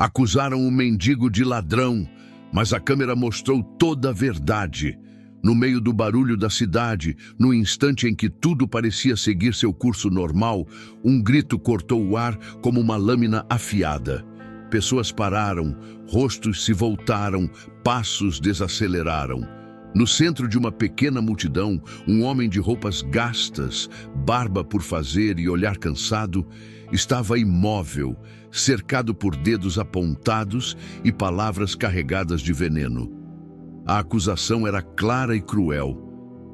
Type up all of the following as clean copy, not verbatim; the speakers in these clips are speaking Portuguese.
Acusaram o mendigo de ladrão, mas a câmera mostrou toda a verdade. No meio do barulho da cidade, no instante em que tudo parecia seguir seu curso normal, um grito cortou o ar como uma lâmina afiada. Pessoas pararam, rostos se voltaram, passos desaceleraram. No centro de uma pequena multidão, um homem de roupas gastas, barba por fazer e olhar cansado, estava imóvel, cercado por dedos apontados e palavras carregadas de veneno. A acusação era clara e cruel.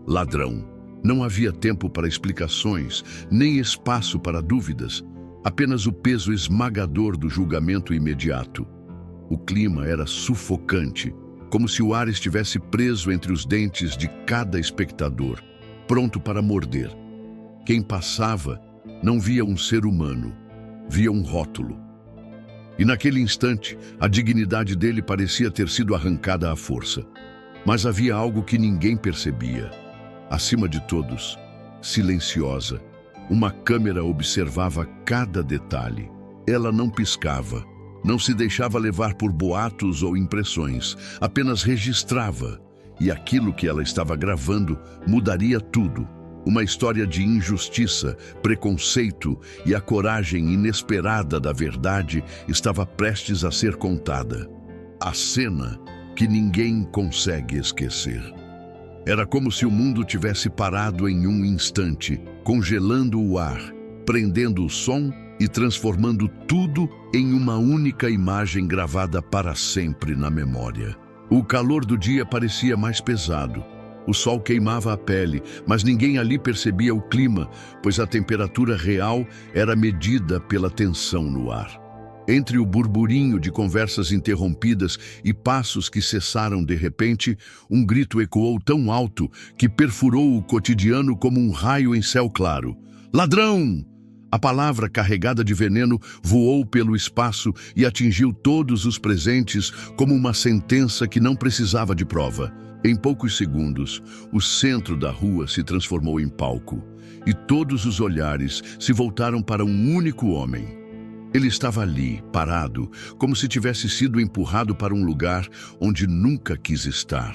Ladrão. Não havia tempo para explicações, nem espaço para dúvidas. Apenas o peso esmagador do julgamento imediato. O clima era sufocante, como se o ar estivesse preso entre os dentes de cada espectador, pronto para morder. Quem passava não via um ser humano, via um rótulo. E naquele instante, a dignidade dele parecia ter sido arrancada à força. Mas havia algo que ninguém percebia. Acima de todos, silenciosa, uma câmera observava cada detalhe. Ela não piscava, não se deixava levar por boatos ou impressões, apenas registrava. E aquilo que ela estava gravando mudaria tudo. Uma história de injustiça, preconceito e a coragem inesperada da verdade estava prestes a ser contada. A cena que ninguém consegue esquecer. Era como se o mundo tivesse parado em um instante, congelando o ar, prendendo o som e transformando tudo em uma única imagem gravada para sempre na memória. O calor do dia parecia mais pesado. O sol queimava a pele, mas ninguém ali percebia o clima, pois a temperatura real era medida pela tensão no ar. Entre o burburinho de conversas interrompidas e passos que cessaram de repente, um grito ecoou tão alto que perfurou o cotidiano como um raio em céu claro. Ladrão! A palavra carregada de veneno voou pelo espaço e atingiu todos os presentes como uma sentença que não precisava de prova. Em poucos segundos, o centro da rua se transformou em palco, e todos os olhares se voltaram para um único homem. Ele estava ali, parado, como se tivesse sido empurrado para um lugar onde nunca quis estar.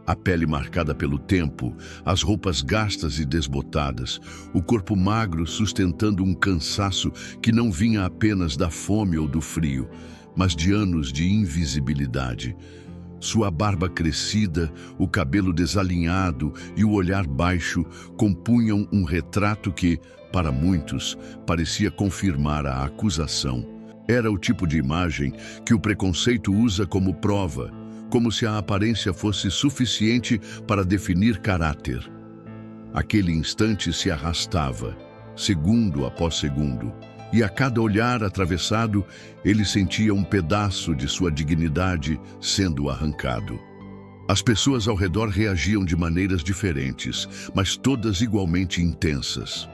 A pele marcada pelo tempo, as roupas gastas e desbotadas, o corpo magro sustentando um cansaço que não vinha apenas da fome ou do frio, mas de anos de invisibilidade. Sua barba crescida, o cabelo desalinhado e o olhar baixo compunham um retrato que, para muitos, parecia confirmar a acusação. Era o tipo de imagem que o preconceito usa como prova, como se a aparência fosse suficiente para definir caráter. Aquele instante se arrastava, segundo após segundo, e a cada olhar atravessado, ele sentia um pedaço de sua dignidade sendo arrancado. As pessoas ao redor reagiam de maneiras diferentes, mas todas igualmente intensas.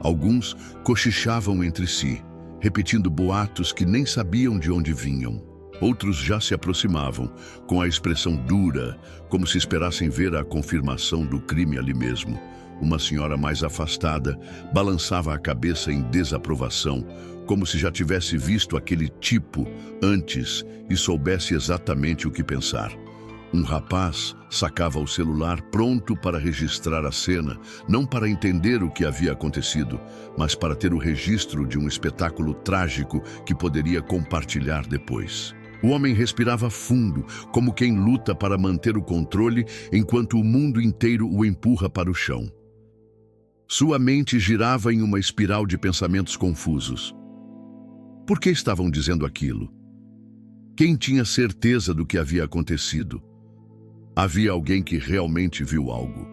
Alguns cochichavam entre si, repetindo boatos que nem sabiam de onde vinham. Outros já se aproximavam, com a expressão dura, como se esperassem ver a confirmação do crime ali mesmo. Uma senhora mais afastada balançava a cabeça em desaprovação, como se já tivesse visto aquele tipo antes e soubesse exatamente o que pensar. Um rapaz sacava o celular pronto para registrar a cena, não para entender o que havia acontecido, mas para ter o registro de um espetáculo trágico que poderia compartilhar depois. O homem respirava fundo, como quem luta para manter o controle enquanto o mundo inteiro o empurra para o chão. Sua mente girava em uma espiral de pensamentos confusos. Por que estavam dizendo aquilo? Quem tinha certeza do que havia acontecido? Havia alguém que realmente viu algo?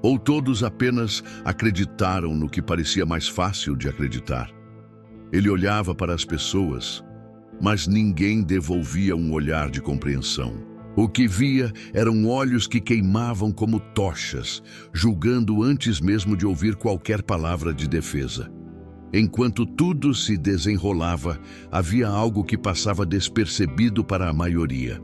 Ou todos apenas acreditaram no que parecia mais fácil de acreditar? Ele olhava para as pessoas, mas ninguém devolvia um olhar de compreensão. O que via eram olhos que queimavam como tochas, julgando antes mesmo de ouvir qualquer palavra de defesa. Enquanto tudo se desenrolava, havia algo que passava despercebido para a maioria.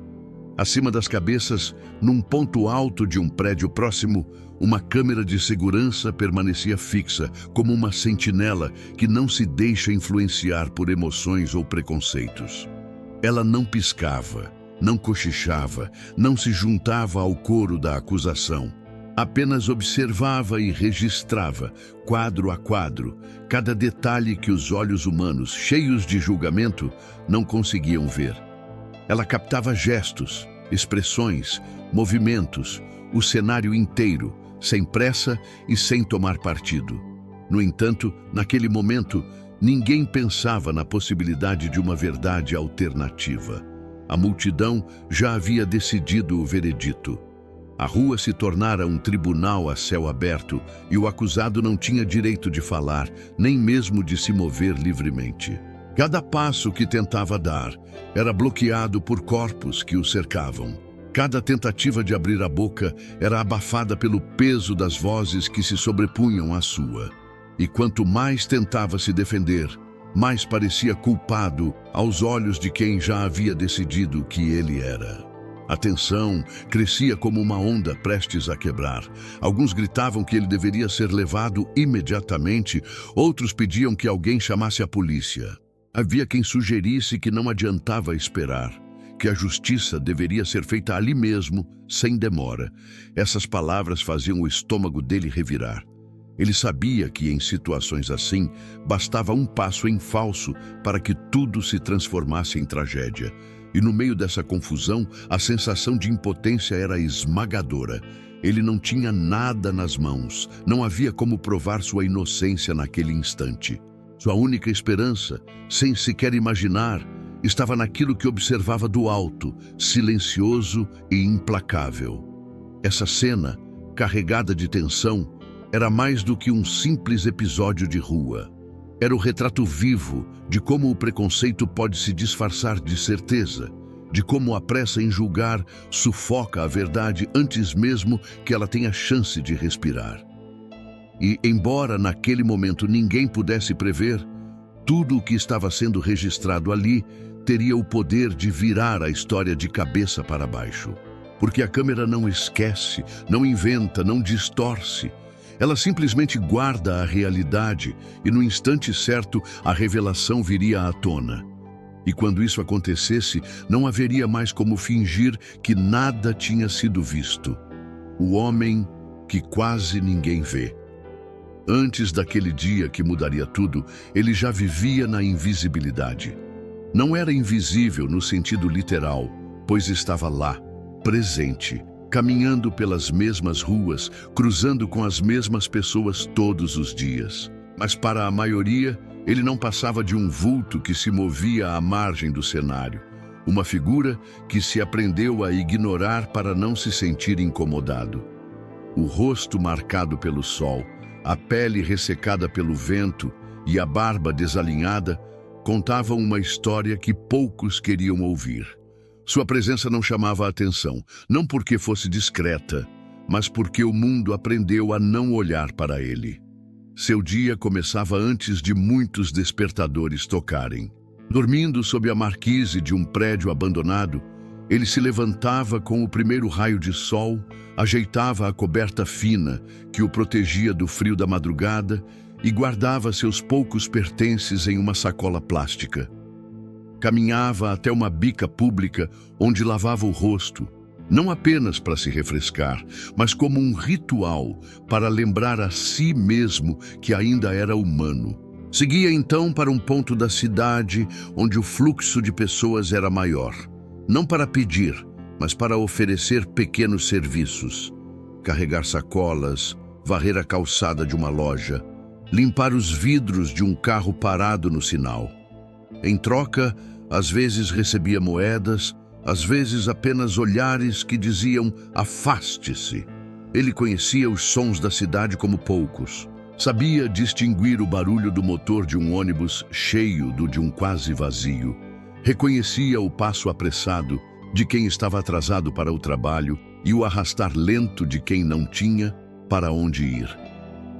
Acima das cabeças, num ponto alto de um prédio próximo, uma câmera de segurança permanecia fixa, como uma sentinela que não se deixa influenciar por emoções ou preconceitos. Ela não piscava, não cochichava, não se juntava ao coro da acusação. Apenas observava e registrava, quadro a quadro, cada detalhe que os olhos humanos, cheios de julgamento, não conseguiam ver. Ela captava gestos, expressões, movimentos, o cenário inteiro, sem pressa e sem tomar partido. No entanto, naquele momento, ninguém pensava na possibilidade de uma verdade alternativa. A multidão já havia decidido o veredito. A rua se tornara um tribunal a céu aberto e o acusado não tinha direito de falar, nem mesmo de se mover livremente. Cada passo que tentava dar era bloqueado por corpos que o cercavam. Cada tentativa de abrir a boca era abafada pelo peso das vozes que se sobrepunham à sua. E quanto mais tentava se defender, mais parecia culpado aos olhos de quem já havia decidido que ele era. A tensão crescia como uma onda prestes a quebrar. Alguns gritavam que ele deveria ser levado imediatamente, outros pediam que alguém chamasse a polícia. Havia quem sugerisse que não adiantava esperar, que a justiça deveria ser feita ali mesmo, sem demora. Essas palavras faziam o estômago dele revirar. Ele sabia que em situações assim, bastava um passo em falso para que tudo se transformasse em tragédia. E no meio dessa confusão, a sensação de impotência era esmagadora. Ele não tinha nada nas mãos, não havia como provar sua inocência naquele instante. Sua única esperança, sem sequer imaginar, estava naquilo que observava do alto, silencioso e implacável. Essa cena, carregada de tensão, era mais do que um simples episódio de rua. Era o retrato vivo de como o preconceito pode se disfarçar de certeza, de como a pressa em julgar sufoca a verdade antes mesmo que ela tenha chance de respirar. E, embora naquele momento ninguém pudesse prever, tudo o que estava sendo registrado ali teria o poder de virar a história de cabeça para baixo. Porque a câmera não esquece, não inventa, não distorce. Ela simplesmente guarda a realidade e no instante certo a revelação viria à tona. E quando isso acontecesse, não haveria mais como fingir que nada tinha sido visto. O homem que quase ninguém vê. Antes daquele dia que mudaria tudo, ele já vivia na invisibilidade. Não era invisível no sentido literal, pois estava lá, presente, caminhando pelas mesmas ruas, cruzando com as mesmas pessoas todos os dias. Mas para a maioria, ele não passava de um vulto que se movia à margem do cenário. Uma figura que se aprendeu a ignorar para não se sentir incomodado. O rosto marcado pelo sol, a pele ressecada pelo vento e a barba desalinhada contavam uma história que poucos queriam ouvir. Sua presença não chamava a atenção, não porque fosse discreta, mas porque o mundo aprendeu a não olhar para ele. Seu dia começava antes de muitos despertadores tocarem. Dormindo sob a marquise de um prédio abandonado, ele se levantava com o primeiro raio de sol, ajeitava a coberta fina que o protegia do frio da madrugada e guardava seus poucos pertences em uma sacola plástica. Caminhava até uma bica pública onde lavava o rosto, não apenas para se refrescar, mas como um ritual para lembrar a si mesmo que ainda era humano. Seguia então para um ponto da cidade onde o fluxo de pessoas era maior, não para pedir, mas para oferecer pequenos serviços. Carregar sacolas, varrer a calçada de uma loja, limpar os vidros de um carro parado no sinal. Em troca, às vezes recebia moedas, às vezes apenas olhares que diziam afaste-se. Ele conhecia os sons da cidade como poucos. Sabia distinguir o barulho do motor de um ônibus cheio do de um quase vazio. Reconhecia o passo apressado de quem estava atrasado para o trabalho e o arrastar lento de quem não tinha para onde ir.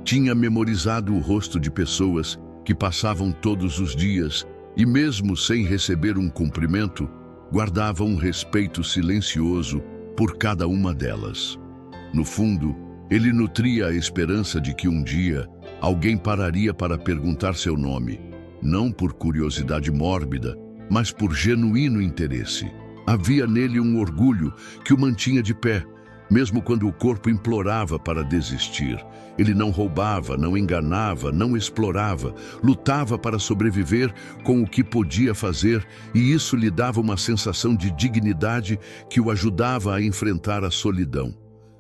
Tinha memorizado o rosto de pessoas que passavam todos os dias e, mesmo sem receber um cumprimento, guardava um respeito silencioso por cada uma delas. No fundo, ele nutria a esperança de que um dia alguém pararia para perguntar seu nome, não por curiosidade mórbida, mas por genuíno interesse. Havia nele um orgulho que o mantinha de pé, mesmo quando o corpo implorava para desistir. Ele não roubava, não enganava, não explorava, lutava para sobreviver com o que podia fazer, e isso lhe dava uma sensação de dignidade que o ajudava a enfrentar a solidão.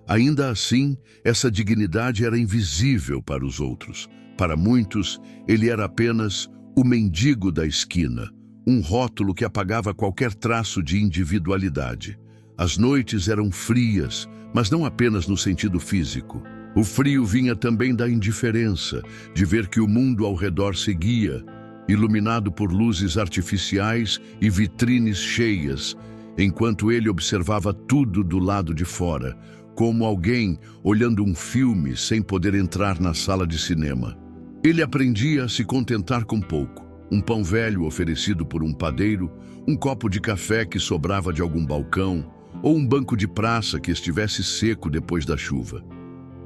Ainda assim, essa dignidade era invisível para os outros. Para muitos, ele era apenas o mendigo da esquina, um rótulo que apagava qualquer traço de individualidade. As noites eram frias, mas não apenas no sentido físico. O frio vinha também da indiferença, de ver que o mundo ao redor seguia, iluminado por luzes artificiais e vitrines cheias, enquanto ele observava tudo do lado de fora, como alguém olhando um filme sem poder entrar na sala de cinema. Ele aprendia a se contentar com pouco. Um pão velho oferecido por um padeiro, um copo de café que sobrava de algum balcão, ou um banco de praça que estivesse seco depois da chuva.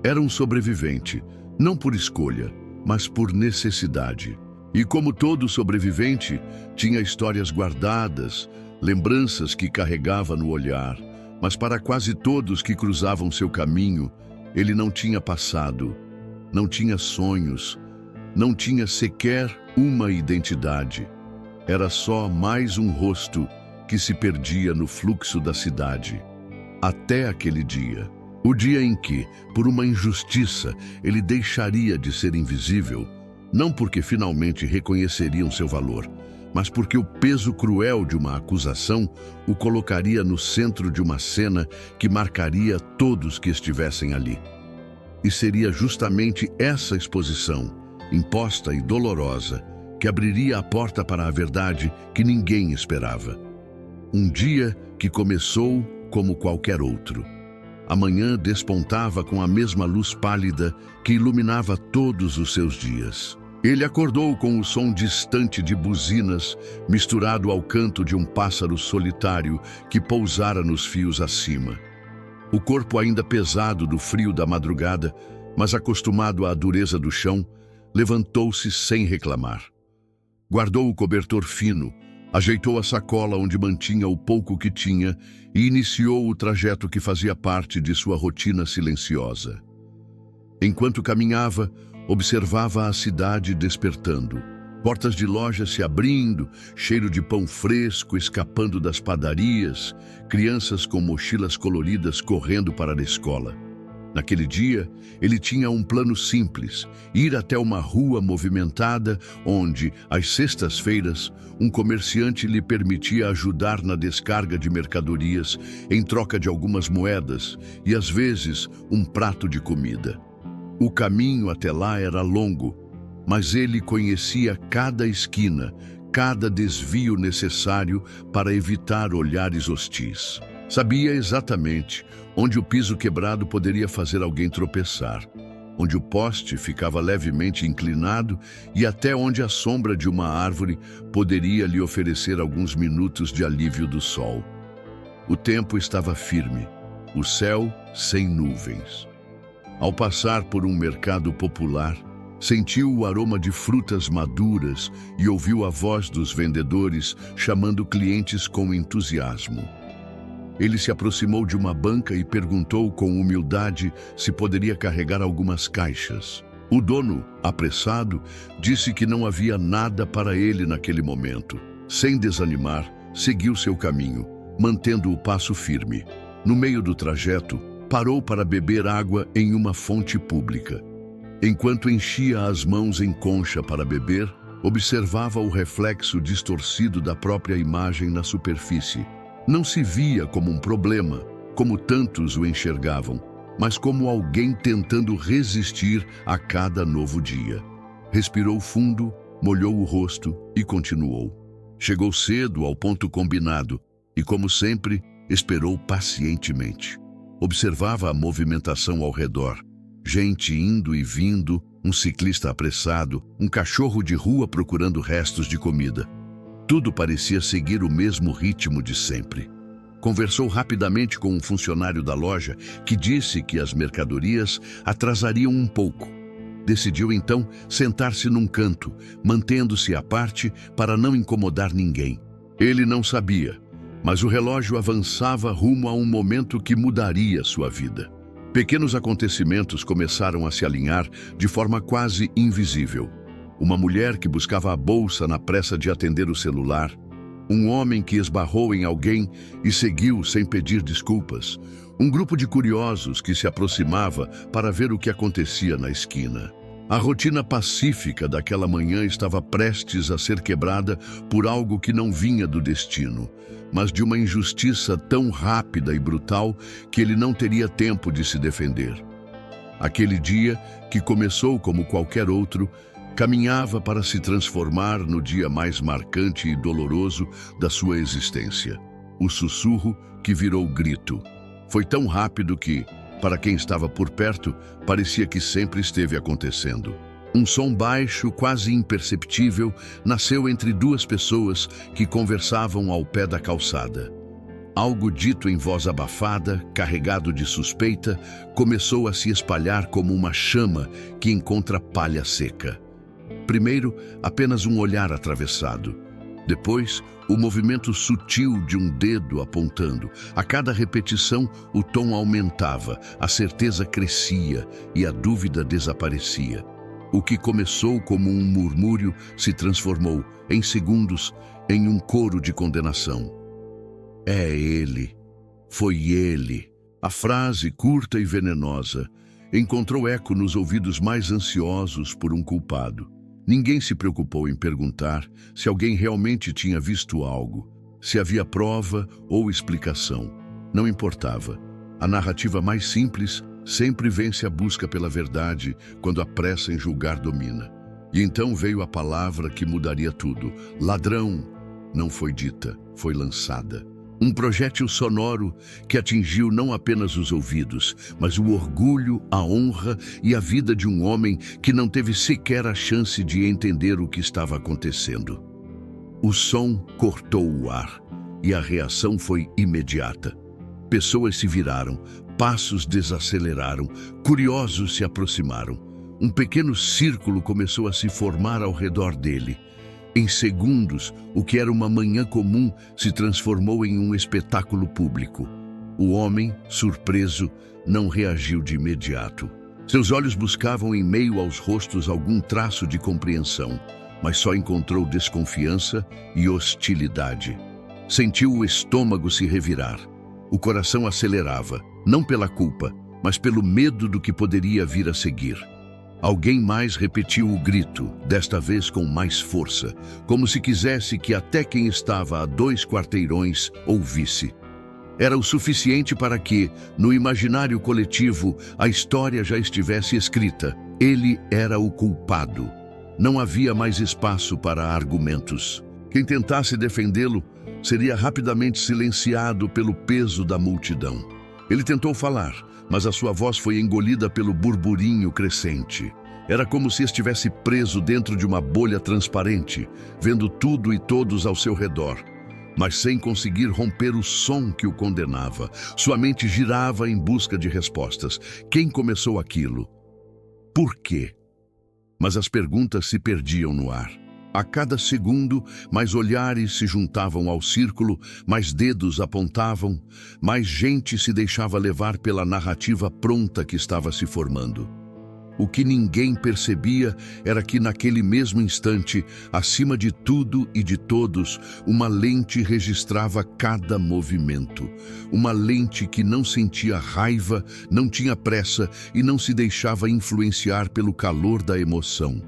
Era um sobrevivente, não por escolha, mas por necessidade. E como todo sobrevivente, tinha histórias guardadas, lembranças que carregava no olhar, mas para quase todos que cruzavam seu caminho, ele não tinha passado, não tinha sonhos, não tinha sequer uma identidade. Era só mais um rosto que se perdia no fluxo da cidade. Até aquele dia. O dia em que, por uma injustiça, ele deixaria de ser invisível, não porque finalmente reconheceriam seu valor, mas porque o peso cruel de uma acusação o colocaria no centro de uma cena que marcaria todos que estivessem ali. E seria justamente essa exposição, imposta e dolorosa, que abriria a porta para a verdade que ninguém esperava. Um dia que começou como qualquer outro. A manhã despontava com a mesma luz pálida que iluminava todos os seus dias. Ele acordou com o som distante de buzinas, misturado ao canto de um pássaro solitário que pousara nos fios acima. O corpo ainda pesado do frio da madrugada, mas acostumado à dureza do chão, levantou-se sem reclamar. Guardou o cobertor fino, ajeitou a sacola onde mantinha o pouco que tinha e iniciou o trajeto que fazia parte de sua rotina silenciosa. Enquanto caminhava, observava a cidade despertando. Portas de lojas se abrindo, cheiro de pão fresco escapando das padarias, crianças com mochilas coloridas correndo para a escola. Naquele dia, ele tinha um plano simples: ir até uma rua movimentada onde, às sextas-feiras, um comerciante lhe permitia ajudar na descarga de mercadorias em troca de algumas moedas e, às vezes, um prato de comida. O caminho até lá era longo, mas ele conhecia cada esquina, cada desvio necessário para evitar olhares hostis. Sabia exatamente onde o piso quebrado poderia fazer alguém tropeçar, onde o poste ficava levemente inclinado e até onde a sombra de uma árvore poderia lhe oferecer alguns minutos de alívio do sol. O tempo estava firme, o céu sem nuvens. Ao passar por um mercado popular, sentiu o aroma de frutas maduras e ouviu a voz dos vendedores chamando clientes com entusiasmo. Ele se aproximou de uma banca e perguntou com humildade se poderia carregar algumas caixas. O dono, apressado, disse que não havia nada para ele naquele momento. Sem desanimar, seguiu seu caminho, mantendo o passo firme. No meio do trajeto, parou para beber água em uma fonte pública. Enquanto enchia as mãos em concha para beber, observava o reflexo distorcido da própria imagem na superfície. Não se via como um problema, como tantos o enxergavam, mas como alguém tentando resistir a cada novo dia. Respirou fundo, molhou o rosto e continuou. Chegou cedo ao ponto combinado e, como sempre, esperou pacientemente. Observava a movimentação ao redor. Gente indo e vindo, um ciclista apressado, um cachorro de rua procurando restos de comida. Tudo parecia seguir o mesmo ritmo de sempre. Conversou rapidamente com um funcionário da loja que disse que as mercadorias atrasariam um pouco. Decidiu então sentar-se num canto, mantendo-se à parte para não incomodar ninguém. Ele não sabia, mas o relógio avançava rumo a um momento que mudaria sua vida. Pequenos acontecimentos começaram a se alinhar de forma quase invisível. Uma mulher que buscava a bolsa na pressa de atender o celular. Um homem que esbarrou em alguém e seguiu sem pedir desculpas. Um grupo de curiosos que se aproximava para ver o que acontecia na esquina. A rotina pacífica daquela manhã estava prestes a ser quebrada por algo que não vinha do destino, mas de uma injustiça tão rápida e brutal que ele não teria tempo de se defender. Aquele dia, que começou como qualquer outro, caminhava para se transformar no dia mais marcante e doloroso da sua existência. O sussurro que virou grito. Foi tão rápido que, para quem estava por perto, parecia que sempre esteve acontecendo. Um som baixo, quase imperceptível, nasceu entre duas pessoas que conversavam ao pé da calçada. Algo dito em voz abafada, carregado de suspeita, começou a se espalhar como uma chama que encontra palha seca. Primeiro, apenas um olhar atravessado. Depois, o movimento sutil de um dedo apontando. A cada repetição, o tom aumentava, a certeza crescia e a dúvida desaparecia. O que começou como um murmúrio se transformou, em segundos, em um coro de condenação. É ele. Foi ele. A frase, curta e venenosa, encontrou eco nos ouvidos mais ansiosos por um culpado. Ninguém se preocupou em perguntar se alguém realmente tinha visto algo, se havia prova ou explicação. Não importava. A narrativa mais simples sempre vence a busca pela verdade quando a pressa em julgar domina. E então veio a palavra que mudaria tudo. Ladrão não foi dita, foi lançada. Um projétil sonoro que atingiu não apenas os ouvidos, mas o orgulho, a honra e a vida de um homem que não teve sequer a chance de entender o que estava acontecendo. O som cortou o ar e a reação foi imediata. Pessoas se viraram, passos desaceleraram, curiosos se aproximaram. Um pequeno círculo começou a se formar ao redor dele. Em segundos, o que era uma manhã comum se transformou em um espetáculo público. O homem, surpreso, não reagiu de imediato. Seus olhos buscavam em meio aos rostos algum traço de compreensão, mas só encontrou desconfiança e hostilidade. Sentiu o estômago se revirar. O coração acelerava, não pela culpa, mas pelo medo do que poderia vir a seguir. Alguém mais repetiu o grito, desta vez com mais força, como se quisesse que até quem estava a 2 quarteirões ouvisse. Era o suficiente para que, no imaginário coletivo, a história já estivesse escrita. Ele era o culpado. Não havia mais espaço para argumentos. Quem tentasse defendê-lo seria rapidamente silenciado pelo peso da multidão. Ele tentou falar, mas a sua voz foi engolida pelo burburinho crescente. Era como se estivesse preso dentro de uma bolha transparente, vendo tudo e todos ao seu redor, mas sem conseguir romper o som que o condenava. Sua mente girava em busca de respostas. Quem começou aquilo? Por quê? Mas as perguntas se perdiam no ar. A cada segundo, mais olhares se juntavam ao círculo, mais dedos apontavam, mais gente se deixava levar pela narrativa pronta que estava se formando. O que ninguém percebia era que naquele mesmo instante, acima de tudo e de todos, uma lente registrava cada movimento. Uma lente que não sentia raiva, não tinha pressa e não se deixava influenciar pelo calor da emoção.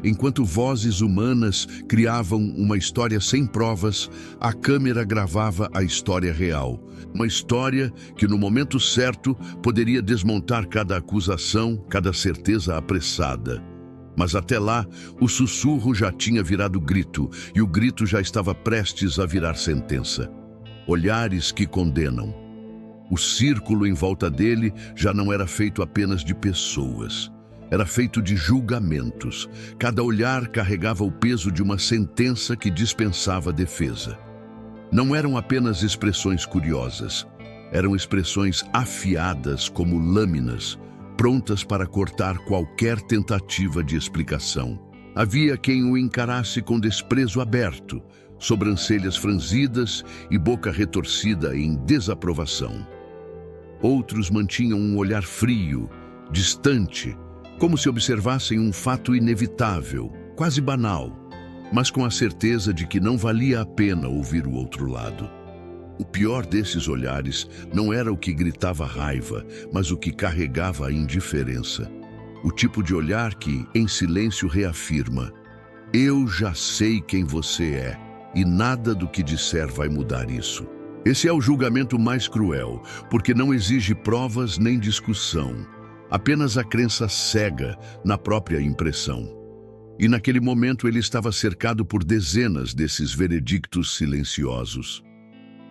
Enquanto vozes humanas criavam uma história sem provas, a câmera gravava a história real. Uma história que, no momento certo, poderia desmontar cada acusação, cada certeza apressada. Mas até lá, o sussurro já tinha virado grito, e o grito já estava prestes a virar sentença. Olhares que condenam. O círculo em volta dele já não era feito apenas de pessoas. Era feito de julgamentos. Cada olhar carregava o peso de uma sentença que dispensava defesa. Não eram apenas expressões curiosas. Eram expressões afiadas como lâminas, prontas para cortar qualquer tentativa de explicação. Havia quem o encarasse com desprezo aberto, sobrancelhas franzidas e boca retorcida em desaprovação. Outros mantinham um olhar frio, distante, como se observassem um fato inevitável, quase banal, mas com a certeza de que não valia a pena ouvir o outro lado. O pior desses olhares não era o que gritava raiva, mas o que carregava a indiferença. O tipo de olhar que, em silêncio, reafirma: eu já sei quem você é, e nada do que disser vai mudar isso. Esse é o julgamento mais cruel, porque não exige provas nem discussão, apenas a crença cega na própria impressão. E naquele momento ele estava cercado por dezenas desses veredictos silenciosos.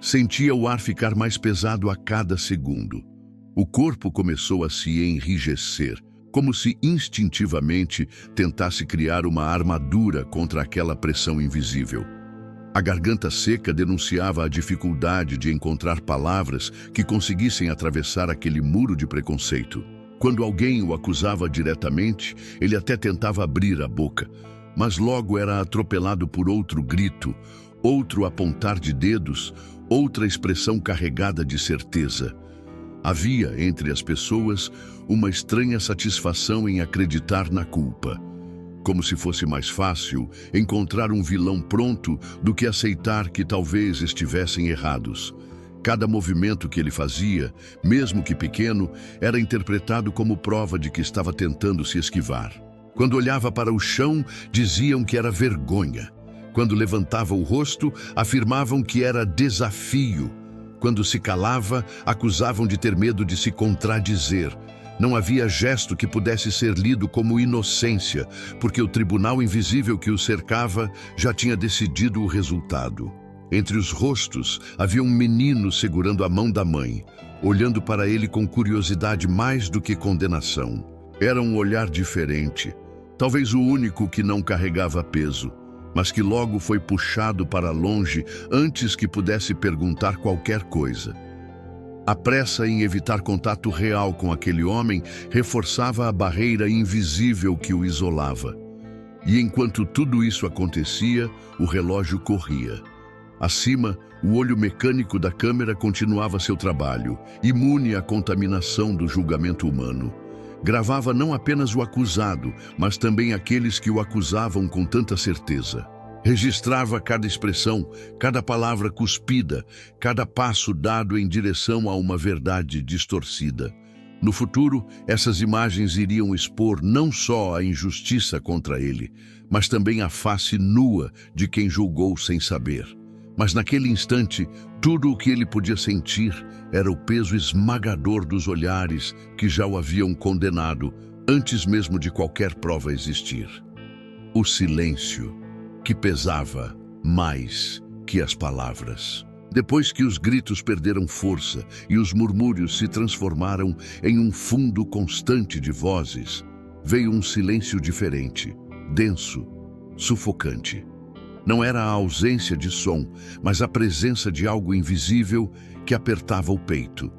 Sentia o ar ficar mais pesado a cada segundo. O corpo começou a se enrijecer, como se instintivamente tentasse criar uma armadura contra aquela pressão invisível. A garganta seca denunciava a dificuldade de encontrar palavras que conseguissem atravessar aquele muro de preconceito. Quando alguém o acusava diretamente, ele até tentava abrir a boca, mas logo era atropelado por outro grito, outro apontar de dedos, outra expressão carregada de certeza. Havia, entre as pessoas, uma estranha satisfação em acreditar na culpa. Como se fosse mais fácil encontrar um vilão pronto do que aceitar que talvez estivessem errados. Cada movimento que ele fazia, mesmo que pequeno, era interpretado como prova de que estava tentando se esquivar. Quando olhava para o chão, diziam que era vergonha. Quando levantava o rosto, afirmavam que era desafio. Quando se calava, acusavam de ter medo de se contradizer. Não havia gesto que pudesse ser lido como inocência, porque o tribunal invisível que o cercava já tinha decidido o resultado. Entre os rostos havia um menino segurando a mão da mãe, olhando para ele com curiosidade mais do que condenação. Era um olhar diferente, talvez o único que não carregava peso, mas que logo foi puxado para longe antes que pudesse perguntar qualquer coisa. A pressa em evitar contato real com aquele homem reforçava a barreira invisível que o isolava. E enquanto tudo isso acontecia, o relógio corria. Acima, o olho mecânico da câmera continuava seu trabalho, imune à contaminação do julgamento humano. Gravava não apenas o acusado, mas também aqueles que o acusavam com tanta certeza. Registrava cada expressão, cada palavra cuspida, cada passo dado em direção a uma verdade distorcida. No futuro, essas imagens iriam expor não só a injustiça contra ele, mas também a face nua de quem julgou sem saber. Mas naquele instante, tudo o que ele podia sentir era o peso esmagador dos olhares que já o haviam condenado, antes mesmo de qualquer prova existir. O silêncio, que pesava mais que as palavras. Depois que os gritos perderam força e os murmúrios se transformaram em um fundo constante de vozes, veio um silêncio diferente, denso, sufocante. Não era a ausência de som, mas a presença de algo invisível que apertava o peito.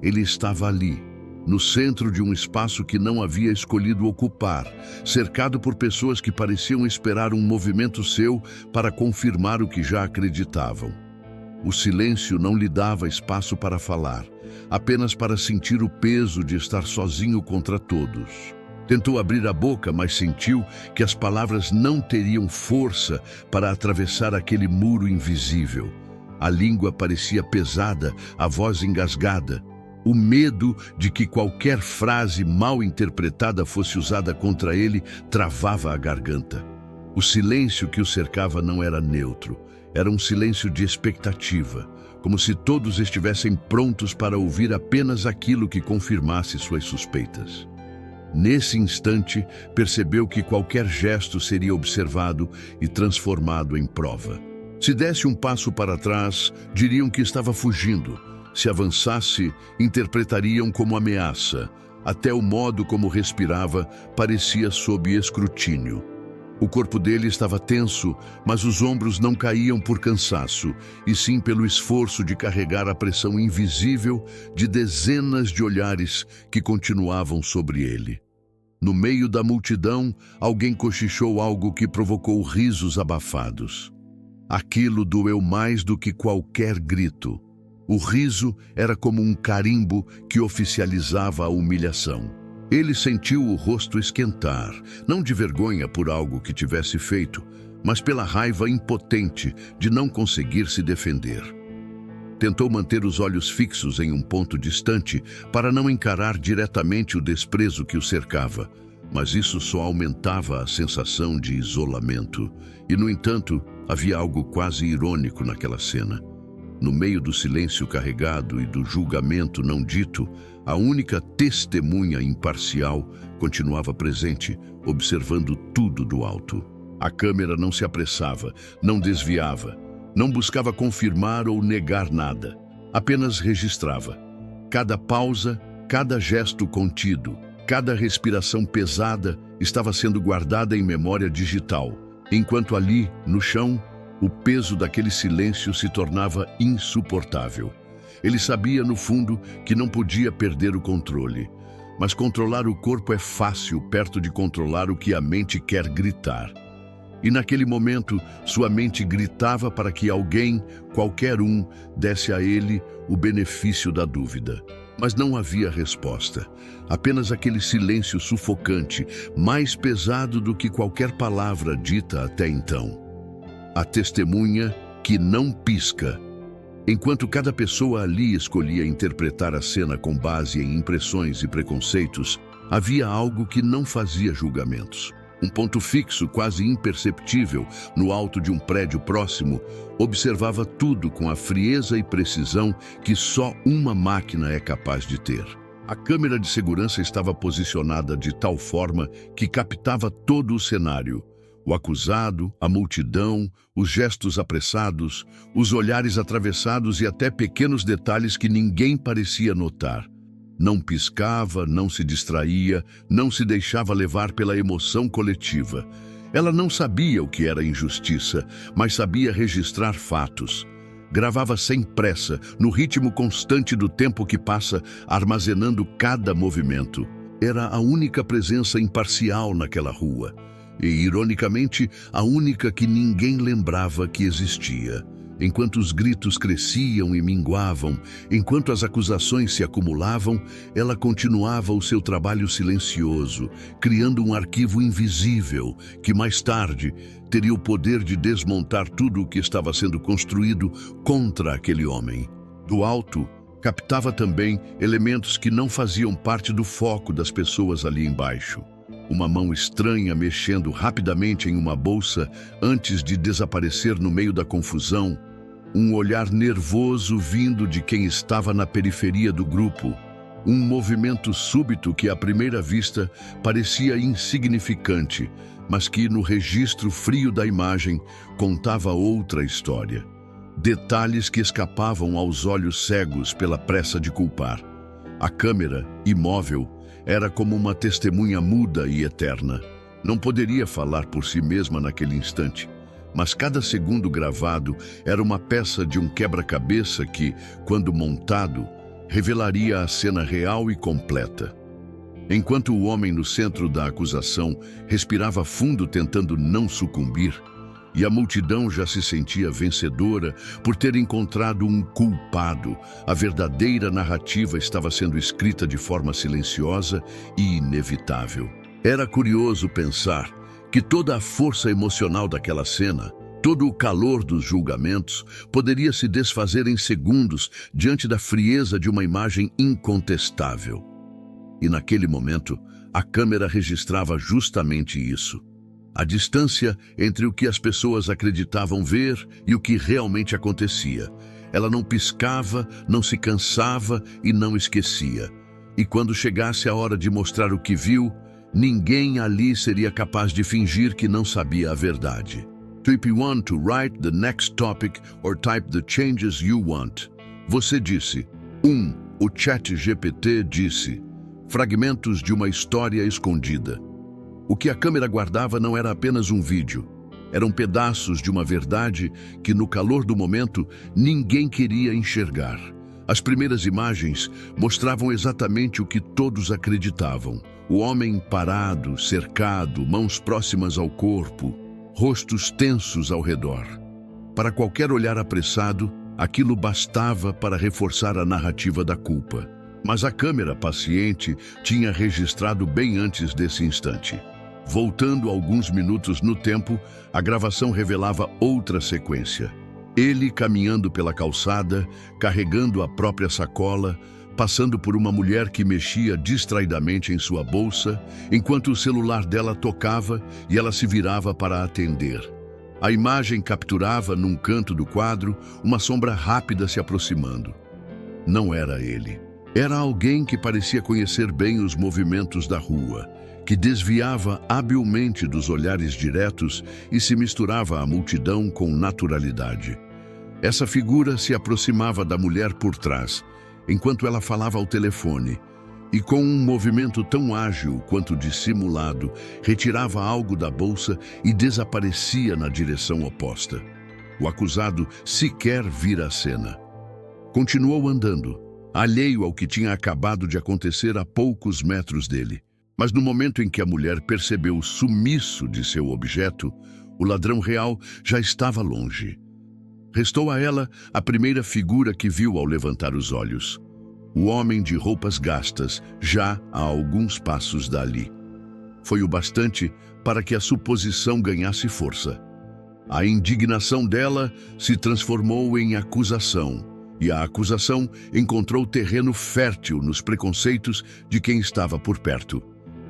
Ele estava ali, no centro de um espaço que não havia escolhido ocupar, cercado por pessoas que pareciam esperar um movimento seu para confirmar o que já acreditavam. O silêncio não lhe dava espaço para falar, apenas para sentir o peso de estar sozinho contra todos. Tentou abrir a boca, mas sentiu que as palavras não teriam força para atravessar aquele muro invisível. A língua parecia pesada, a voz engasgada. O medo de que qualquer frase mal interpretada fosse usada contra ele travava a garganta. O silêncio que o cercava não era neutro, era um silêncio de expectativa, como se todos estivessem prontos para ouvir apenas aquilo que confirmasse suas suspeitas. Nesse instante, percebeu que qualquer gesto seria observado e transformado em prova. Se desse um passo para trás, diriam que estava fugindo. Se avançasse, interpretariam como ameaça. Até o modo como respirava parecia sob escrutínio. O corpo dele estava tenso, mas os ombros não caíam por cansaço, e sim pelo esforço de carregar a pressão invisível de dezenas de olhares que continuavam sobre ele. No meio da multidão, alguém cochichou algo que provocou risos abafados. Aquilo doeu mais do que qualquer grito. O riso era como um carimbo que oficializava a humilhação. Ele sentiu o rosto esquentar, não de vergonha por algo que tivesse feito, mas pela raiva impotente de não conseguir se defender. Tentou manter os olhos fixos em um ponto distante para não encarar diretamente o desprezo que o cercava, mas isso só aumentava a sensação de isolamento. E, no entanto, havia algo quase irônico naquela cena. No meio do silêncio carregado e do julgamento não dito, a única testemunha imparcial continuava presente, observando tudo do alto. A câmera não se apressava, não desviava, não buscava confirmar ou negar nada, apenas registrava. Cada pausa, cada gesto contido, cada respiração pesada estava sendo guardada em memória digital, enquanto ali, no chão, o peso daquele silêncio se tornava insuportável. Ele sabia, no fundo, que não podia perder o controle. Mas controlar o corpo é fácil perto de controlar o que a mente quer gritar. E naquele momento, sua mente gritava para que alguém, qualquer um, desse a ele o benefício da dúvida. Mas não havia resposta. Apenas aquele silêncio sufocante, mais pesado do que qualquer palavra dita até então. A testemunha que não pisca. Enquanto cada pessoa ali escolhia interpretar a cena com base em impressões e preconceitos, havia algo que não fazia julgamentos. Um ponto fixo, quase imperceptível, no alto de um prédio próximo, observava tudo com a frieza e precisão que só uma máquina é capaz de ter. A câmera de segurança estava posicionada de tal forma que captava todo o cenário. O acusado, a multidão, os gestos apressados, os olhares atravessados e até pequenos detalhes que ninguém parecia notar. Não piscava, não se distraía, não se deixava levar pela emoção coletiva. Ela não sabia o que era injustiça, mas sabia registrar fatos. Gravava sem pressa, no ritmo constante do tempo que passa, armazenando cada movimento. Era a única presença imparcial naquela rua. E, ironicamente, a única que ninguém lembrava que existia. Enquanto os gritos cresciam e minguavam, enquanto as acusações se acumulavam, ela continuava o seu trabalho silencioso, criando um arquivo invisível que, mais tarde, teria o poder de desmontar tudo o que estava sendo construído contra aquele homem. Do alto, captava também elementos que não faziam parte do foco das pessoas ali embaixo. Uma mão estranha mexendo rapidamente em uma bolsa antes de desaparecer no meio da confusão. Um olhar nervoso vindo de quem estava na periferia do grupo. Um movimento súbito que, à primeira vista, parecia insignificante, mas que, no registro frio da imagem, contava outra história. Detalhes que escapavam aos olhos cegos pela pressa de culpar. A câmera, imóvel, era como uma testemunha muda e eterna. Não poderia falar por si mesma naquele instante, mas cada segundo gravado era uma peça de um quebra-cabeça que, quando montado, revelaria a cena real e completa. Enquanto o homem no centro da acusação respirava fundo tentando não sucumbir, e a multidão já se sentia vencedora por ter encontrado um culpado, a verdadeira narrativa estava sendo escrita de forma silenciosa e inevitável. Era curioso pensar que toda a força emocional daquela cena, todo o calor dos julgamentos, poderia se desfazer em segundos diante da frieza de uma imagem incontestável. E naquele momento, a câmera registrava justamente isso. A distância entre o que as pessoas acreditavam ver e o que realmente acontecia. Ela não piscava, não se cansava e não esquecia. E quando chegasse a hora de mostrar o que viu, ninguém ali seria capaz de fingir que não sabia a verdade. Type you want to write the next topic or type the changes you want. Você disse. O ChatGPT disse. Fragmentos de uma história escondida. O que a câmera guardava não era apenas um vídeo. Eram pedaços de uma verdade que, no calor do momento, ninguém queria enxergar. As primeiras imagens mostravam exatamente o que todos acreditavam. O homem parado, cercado, mãos próximas ao corpo, rostos tensos ao redor. Para qualquer olhar apressado, aquilo bastava para reforçar a narrativa da culpa. Mas a câmera paciente tinha registrado bem antes desse instante. Voltando alguns minutos no tempo, a gravação revelava outra sequência. Ele caminhando pela calçada, carregando a própria sacola, passando por uma mulher que mexia distraidamente em sua bolsa, enquanto o celular dela tocava e ela se virava para atender. A imagem capturava, num canto do quadro, uma sombra rápida se aproximando. Não era ele. Era alguém que parecia conhecer bem os movimentos da rua, que desviava habilmente dos olhares diretos e se misturava à multidão com naturalidade. Essa figura se aproximava da mulher por trás, enquanto ela falava ao telefone, e com um movimento tão ágil quanto dissimulado, retirava algo da bolsa e desaparecia na direção oposta. O acusado sequer vira a cena. Continuou andando, alheio ao que tinha acabado de acontecer a poucos metros dele. Mas no momento em que a mulher percebeu o sumiço de seu objeto, o ladrão real já estava longe. Restou a ela a primeira figura que viu ao levantar os olhos. O homem de roupas gastas, já a alguns passos dali. Foi o bastante para que a suposição ganhasse força. A indignação dela se transformou em acusação, e a acusação encontrou terreno fértil nos preconceitos de quem estava por perto.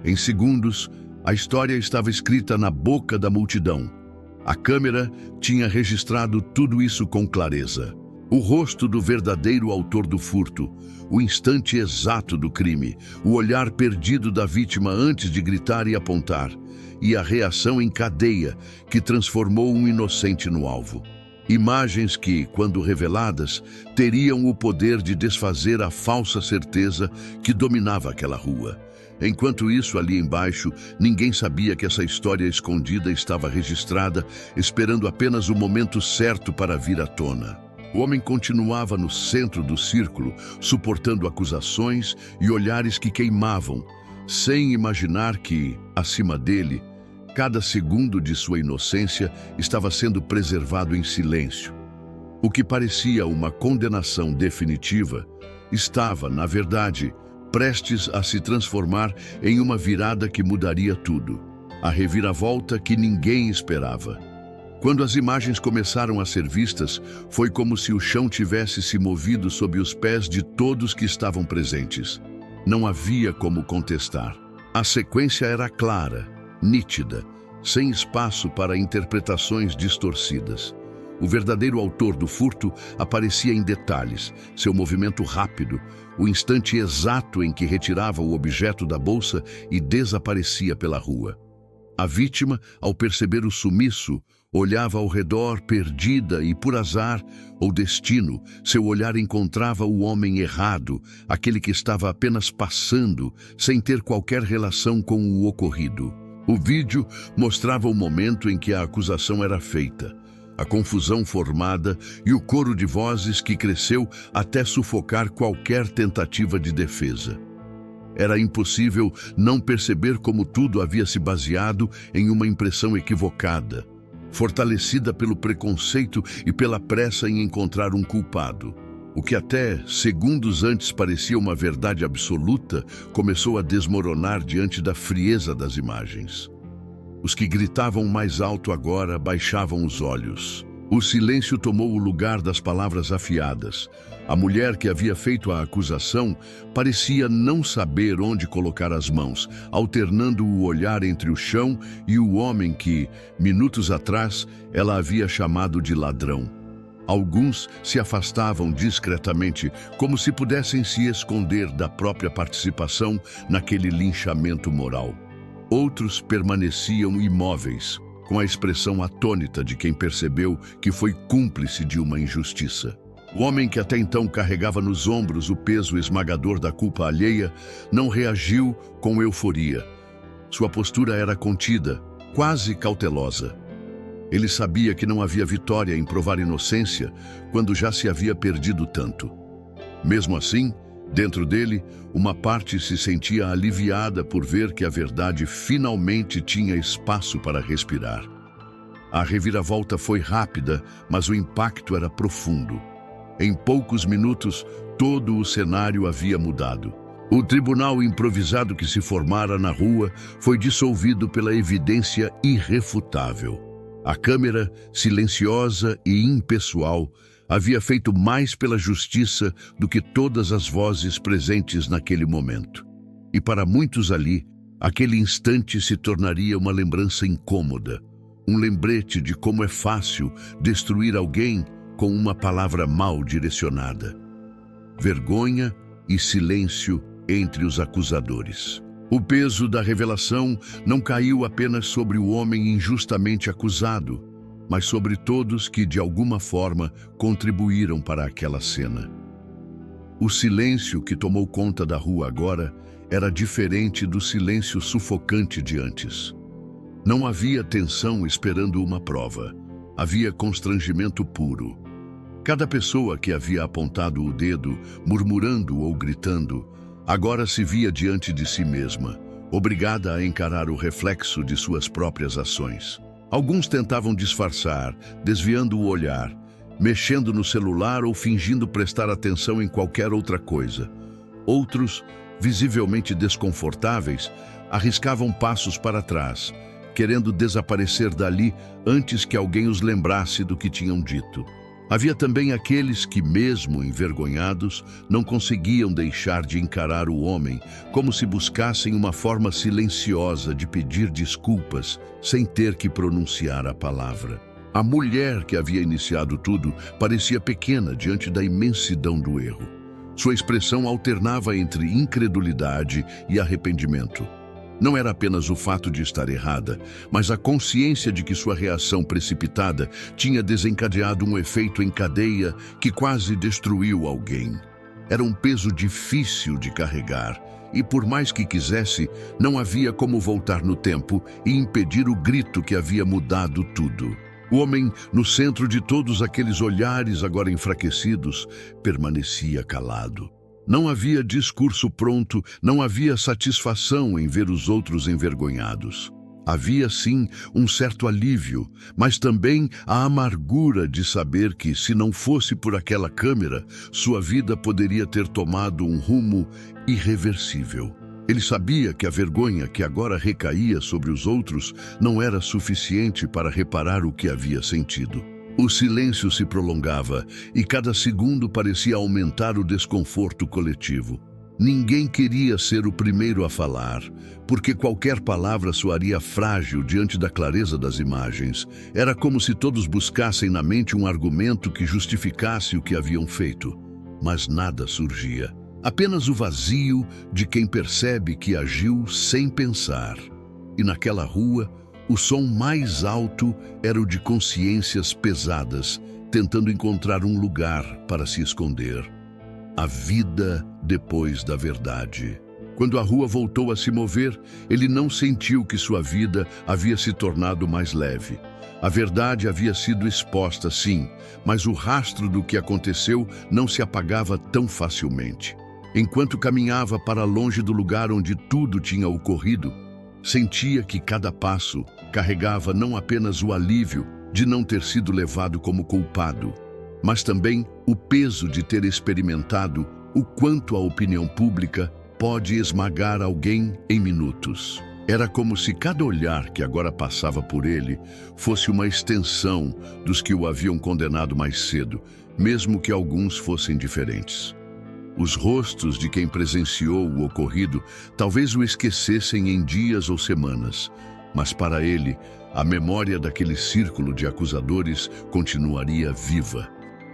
Em segundos, a história estava escrita na boca da multidão. A câmera tinha registrado tudo isso com clareza. O rosto do verdadeiro autor do furto, o instante exato do crime, o olhar perdido da vítima antes de gritar e apontar, e a reação em cadeia que transformou um inocente no alvo. Imagens que, quando reveladas, teriam o poder de desfazer a falsa certeza que dominava aquela rua. Enquanto isso, ali embaixo, ninguém sabia que essa história escondida estava registrada, esperando apenas o momento certo para vir à tona. O homem continuava no centro do círculo, suportando acusações e olhares que queimavam, sem imaginar que, acima dele, cada segundo de sua inocência estava sendo preservado em silêncio. O que parecia uma condenação definitiva estava, na verdade, prestes a se transformar em uma virada que mudaria tudo. A reviravolta que ninguém esperava. Quando as imagens começaram a ser vistas, foi como se o chão tivesse se movido sob os pés de todos que estavam presentes. Não havia como contestar. A sequência era clara, nítida, sem espaço para interpretações distorcidas. O verdadeiro autor do furto aparecia em detalhes, seu movimento rápido, o instante exato em que retirava o objeto da bolsa e desaparecia pela rua. A vítima, ao perceber o sumiço, olhava ao redor perdida e, por azar ou destino, seu olhar encontrava o homem errado, aquele que estava apenas passando, sem ter qualquer relação com o ocorrido. O vídeo mostrava o momento em que a acusação era feita, a confusão formada e o coro de vozes que cresceu até sufocar qualquer tentativa de defesa. Era impossível não perceber como tudo havia se baseado em uma impressão equivocada, fortalecida pelo preconceito e pela pressa em encontrar um culpado. O que até segundos antes parecia uma verdade absoluta começou a desmoronar diante da frieza das imagens. Os que gritavam mais alto agora baixavam os olhos. O silêncio tomou o lugar das palavras afiadas. A mulher que havia feito a acusação parecia não saber onde colocar as mãos, alternando o olhar entre o chão e o homem que, minutos atrás, ela havia chamado de ladrão. Alguns se afastavam discretamente, como se pudessem se esconder da própria participação naquele linchamento moral. Outros permaneciam imóveis, com a expressão atônita de quem percebeu que foi cúmplice de uma injustiça. O homem que até então carregava nos ombros o peso esmagador da culpa alheia não reagiu com euforia. Sua postura era contida, quase cautelosa. Ele sabia que não havia vitória em provar inocência quando já se havia perdido tanto. Mesmo assim, dentro dele, uma parte se sentia aliviada por ver que a verdade finalmente tinha espaço para respirar. A reviravolta foi rápida, mas o impacto era profundo. Em poucos minutos, todo o cenário havia mudado. O tribunal improvisado que se formara na rua foi dissolvido pela evidência irrefutável. A Câmara, silenciosa e impessoal, havia feito mais pela justiça do que todas as vozes presentes naquele momento. E para muitos ali, aquele instante se tornaria uma lembrança incômoda, um lembrete de como é fácil destruir alguém com uma palavra mal direcionada. Vergonha e silêncio entre os acusadores. O peso da revelação não caiu apenas sobre o homem injustamente acusado, mas sobre todos que, de alguma forma, contribuíram para aquela cena. O silêncio que tomou conta da rua agora era diferente do silêncio sufocante de antes. Não havia tensão esperando uma prova. Havia constrangimento puro. Cada pessoa que havia apontado o dedo, murmurando ou gritando, agora se via diante de si mesma, obrigada a encarar o reflexo de suas próprias ações. Alguns tentavam disfarçar, desviando o olhar, mexendo no celular ou fingindo prestar atenção em qualquer outra coisa. Outros, visivelmente desconfortáveis, arriscavam passos para trás, querendo desaparecer dali antes que alguém os lembrasse do que tinham dito. Havia também aqueles que, mesmo envergonhados, não conseguiam deixar de encarar o homem, como se buscassem uma forma silenciosa de pedir desculpas, sem ter que pronunciar a palavra. A mulher que havia iniciado tudo parecia pequena diante da imensidão do erro. Sua expressão alternava entre incredulidade e arrependimento. Não era apenas o fato de estar errada, mas a consciência de que sua reação precipitada tinha desencadeado um efeito em cadeia que quase destruiu alguém. Era um peso difícil de carregar, e por mais que quisesse, não havia como voltar no tempo e impedir o grito que havia mudado tudo. O homem, no centro de todos aqueles olhares agora enfraquecidos, permanecia calado. Não havia discurso pronto, não havia satisfação em ver os outros envergonhados. Havia, sim, um certo alívio, mas também a amargura de saber que, se não fosse por aquela câmera, sua vida poderia ter tomado um rumo irreversível. Ele sabia que a vergonha que agora recaía sobre os outros não era suficiente para reparar o que havia sentido. O silêncio se prolongava e cada segundo parecia aumentar o desconforto coletivo. Ninguém queria ser o primeiro a falar, porque qualquer palavra soaria frágil diante da clareza das imagens. Era como se todos buscassem na mente um argumento que justificasse o que haviam feito. Mas nada surgia. Apenas o vazio de quem percebe que agiu sem pensar. E naquela rua, o som mais alto era o de consciências pesadas, tentando encontrar um lugar para se esconder. A vida depois da verdade. Quando a rua voltou a se mover, ele não sentiu que sua vida havia se tornado mais leve. A verdade havia sido exposta, sim, mas o rastro do que aconteceu não se apagava tão facilmente. Enquanto caminhava para longe do lugar onde tudo tinha ocorrido, sentia que cada passo carregava não apenas o alívio de não ter sido levado como culpado, mas também o peso de ter experimentado o quanto a opinião pública pode esmagar alguém em minutos. Era como se cada olhar que agora passava por ele fosse uma extensão dos que o haviam condenado mais cedo, mesmo que alguns fossem diferentes. Os rostos de quem presenciou o ocorrido talvez o esquecessem em dias ou semanas, mas para ele, a memória daquele círculo de acusadores continuaria viva.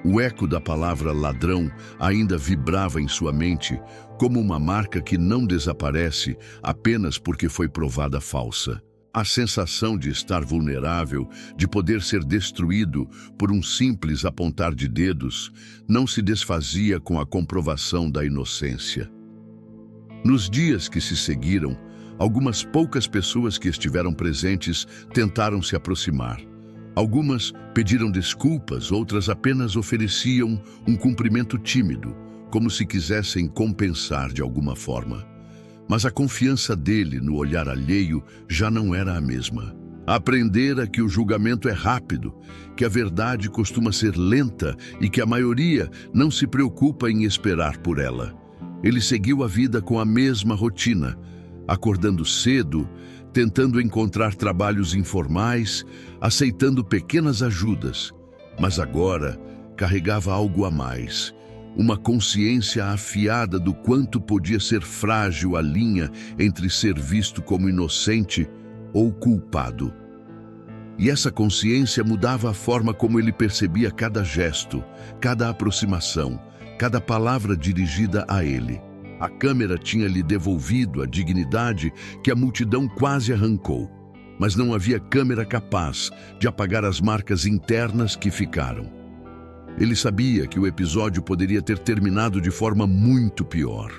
O eco da palavra ladrão ainda vibrava em sua mente, como uma marca que não desaparece apenas porque foi provada falsa. A sensação de estar vulnerável, de poder ser destruído por um simples apontar de dedos, não se desfazia com a comprovação da inocência. Nos dias que se seguiram, algumas poucas pessoas que estiveram presentes tentaram se aproximar. Algumas pediram desculpas, outras apenas ofereciam um cumprimento tímido, como se quisessem compensar de alguma forma. Mas a confiança dele no olhar alheio já não era a mesma. Aprendera que o julgamento é rápido, que a verdade costuma ser lenta e que a maioria não se preocupa em esperar por ela. Ele seguiu a vida com a mesma rotina, acordando cedo, tentando encontrar trabalhos informais, aceitando pequenas ajudas. Mas agora carregava algo a mais, uma consciência afiada do quanto podia ser frágil a linha entre ser visto como inocente ou culpado. E essa consciência mudava a forma como ele percebia cada gesto, cada aproximação, cada palavra dirigida a ele. A câmera tinha lhe devolvido a dignidade que a multidão quase arrancou, mas não havia câmera capaz de apagar as marcas internas que ficaram. Ele sabia que o episódio poderia ter terminado de forma muito pior.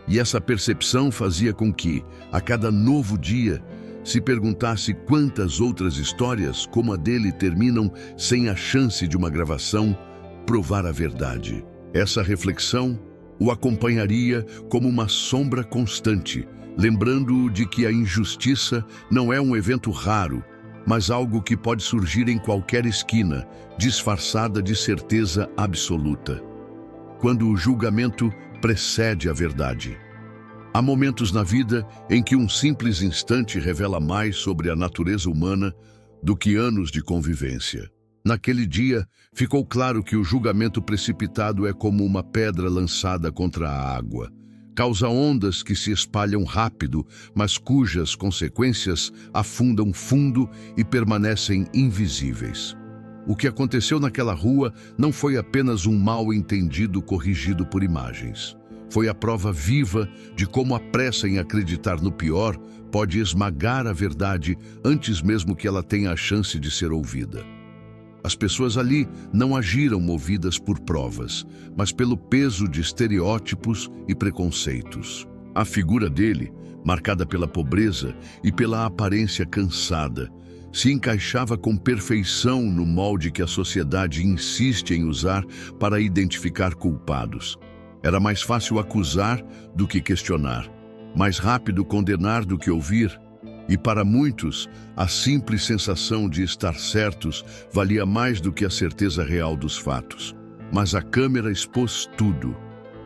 E essa percepção fazia com que, a cada novo dia, se perguntasse quantas outras histórias como a dele terminam sem a chance de uma gravação provar a verdade. Essa reflexão o acompanharia como uma sombra constante, lembrando-o de que a injustiça não é um evento raro, mas algo que pode surgir em qualquer esquina, disfarçada de certeza absoluta. Quando o julgamento precede a verdade. Há momentos na vida em que um simples instante revela mais sobre a natureza humana do que anos de convivência. Naquele dia, ficou claro que o julgamento precipitado é como uma pedra lançada contra a água. Causa ondas que se espalham rápido, mas cujas consequências afundam fundo e permanecem invisíveis. O que aconteceu naquela rua não foi apenas um mal-entendido corrigido por imagens. Foi a prova viva de como a pressa em acreditar no pior pode esmagar a verdade antes mesmo que ela tenha a chance de ser ouvida. As pessoas ali não agiram movidas por provas, mas pelo peso de estereótipos e preconceitos. A figura dele, marcada pela pobreza e pela aparência cansada, se encaixava com perfeição no molde que a sociedade insiste em usar para identificar culpados. Era mais fácil acusar do que questionar, mais rápido condenar do que ouvir. E para muitos, a simples sensação de estar certos valia mais do que a certeza real dos fatos. Mas a câmera expôs tudo.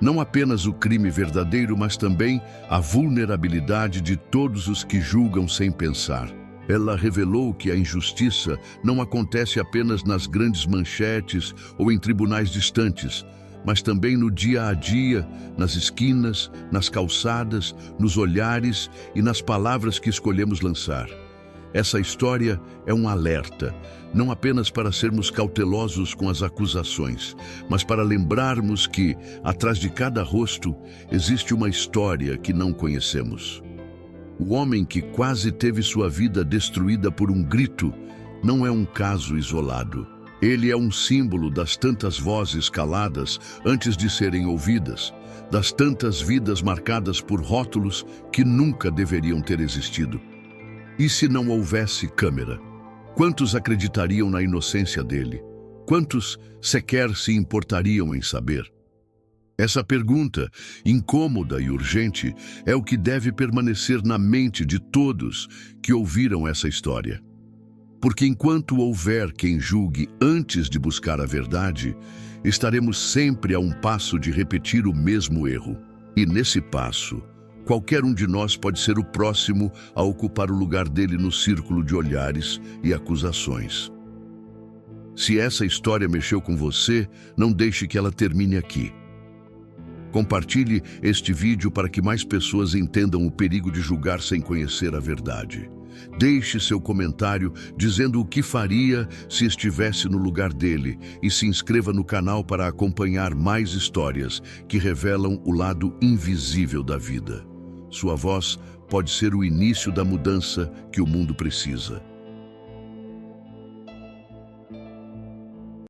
Não apenas o crime verdadeiro, mas também a vulnerabilidade de todos os que julgam sem pensar. Ela revelou que a injustiça não acontece apenas nas grandes manchetes ou em tribunais distantes, mas também no dia a dia, nas esquinas, nas calçadas, nos olhares e nas palavras que escolhemos lançar. Essa história é um alerta, não apenas para sermos cautelosos com as acusações, mas para lembrarmos que, atrás de cada rosto, existe uma história que não conhecemos. O homem que quase teve sua vida destruída por um grito não é um caso isolado. Ele é um símbolo das tantas vozes caladas antes de serem ouvidas, das tantas vidas marcadas por rótulos que nunca deveriam ter existido. E se não houvesse câmera? Quantos acreditariam na inocência dele? Quantos sequer se importariam em saber? Essa pergunta, incômoda e urgente, é o que deve permanecer na mente de todos que ouviram essa história. Porque enquanto houver quem julgue antes de buscar a verdade, estaremos sempre a um passo de repetir o mesmo erro. E nesse passo, qualquer um de nós pode ser o próximo a ocupar o lugar dele no círculo de olhares e acusações. Se essa história mexeu com você, não deixe que ela termine aqui. Compartilhe este vídeo para que mais pessoas entendam o perigo de julgar sem conhecer a verdade. Deixe seu comentário dizendo o que faria se estivesse no lugar dele e se inscreva no canal para acompanhar mais histórias que revelam o lado invisível da vida. Sua voz pode ser o início da mudança que o mundo precisa.